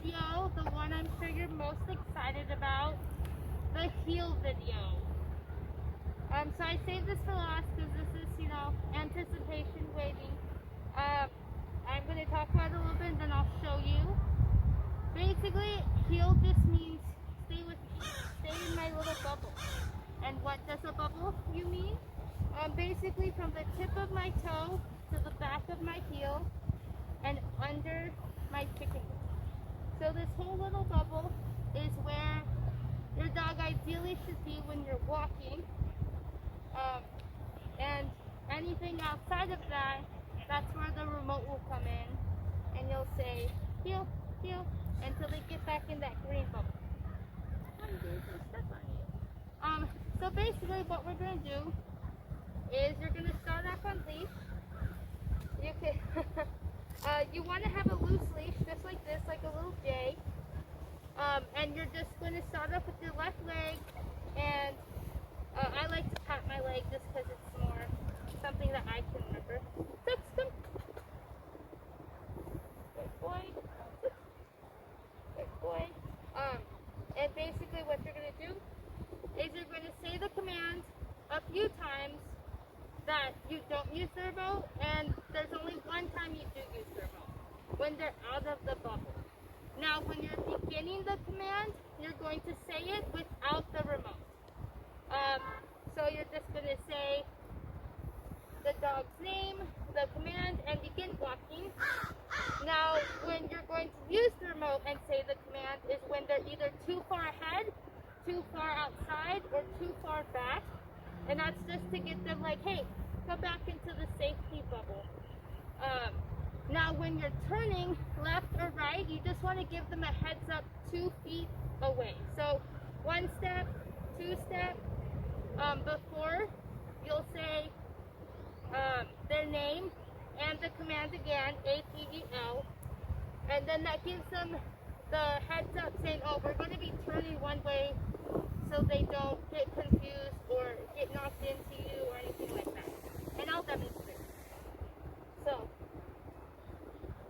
video, the one I'm sure you're most excited about, the heel video. So I saved this for last because this is, anticipation waiting. I'm going to talk about it a little bit and then I'll show you. Basically, heel just means stay with me, stay in my little bubble. And what does a bubble you mean? Basically from the tip of my toe to the back of my heel and under my chicken. So this whole little bubble is where your dog ideally should be when you're walking. And anything outside of that, that's where the remote will come in and you'll say heel, heel, until they get back in that green bubble. So basically what we're going to do is you're going to start off on leash. You can you want to have a loose leash just like this, like a little J. And you're just going to start off with your left leg, and I like to pat my leg just because it's more something that I can remember. Tux, come. Good boy. Good boy. And basically what you're going to do is you're going to say the command a few times that you don't use the remote, and there's only one time you do use the remote, when they're out of the bubble. Now when you're beginning the command, you're going to say it without the remote. So you're just going to say the dog's name, the command, and begin walking. Now when you're going to use the remote and say the command is when they're either too far ahead, too far outside, or too far back. And that's just to get them like, hey, go back into the safety bubble. Now when you're turning left or right, you just want to give them a heads up 2 feet away. So 1 step, 2 step. Before you'll say their name and the command again, APEL. And then that gives them the heads up saying, oh, we're going to be turning one way, so they don't get confused or get knocked into you or anything like that. And I'll demonstrate. So,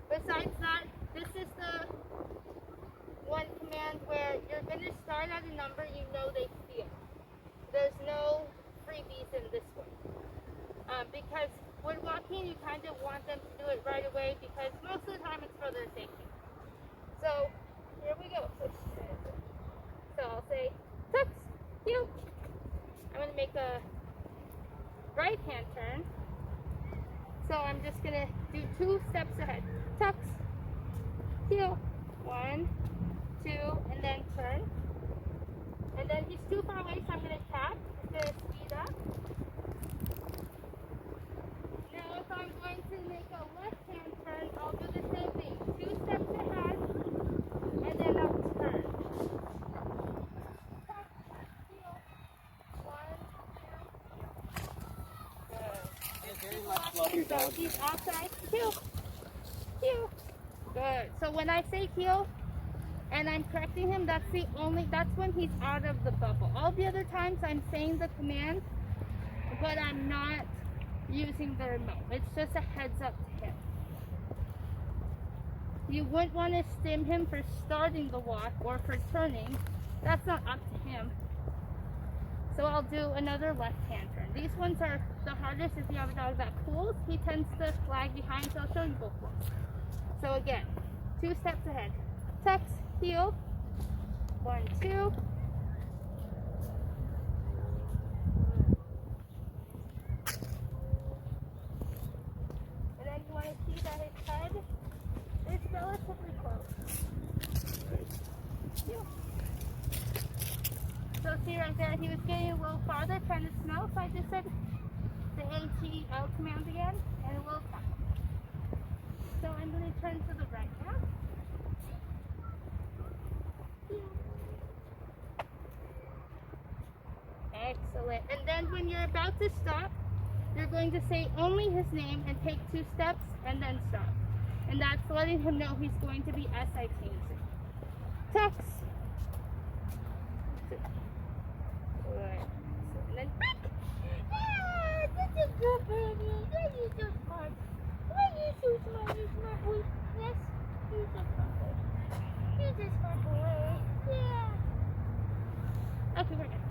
besides that, this is the one command where you're going to start at a number you know they feel. There's no freebies in this one. Because when walking, you kind of want them to do it right away because most of the time it's for their safety. So, here we go. So I'll say, Tux, heel. I'm going to make a right hand turn. So I'm just going to do 2 steps ahead. Tux, heel. 1, 2, and then turn. And then he's too far away, so I'm going to tap. It's going to speed up. Now if I'm going to make a left hand turn, I'll do the same thing. 2 steps ahead, and then I'll turn. Very much love your dog. He's outside. Heel. Heel. Good. So when I say heel and I'm correcting him, that's when he's out of the bubble. All the other times I'm saying the command, but I'm not using the remote. It's just a heads up to him. You wouldn't want to stim him for starting the walk or for turning. That's not up to him. So I'll do another left hand turn. These ones are the hardest if you have a dog that pulls. He tends to lag behind, so I'll show you both ones. So again, 2 steps ahead. Tux, heel. 1, 2. And then you want to see that his head is relatively close. Heel. So see right there, he was getting a little farther trying to smell, so I just said the ATL command again, and a little tap. So I'm going to turn to the right now. Excellent. And then when you're about to stop, you're going to say only his name and take 2 steps and then stop. And that's letting him know he's going to be SITing. Tux. Good. And then back. Yeah, this is good, baby. That is so smart. Why are you so smart? You're smart. Yes, you're so smart. Okay, we're good.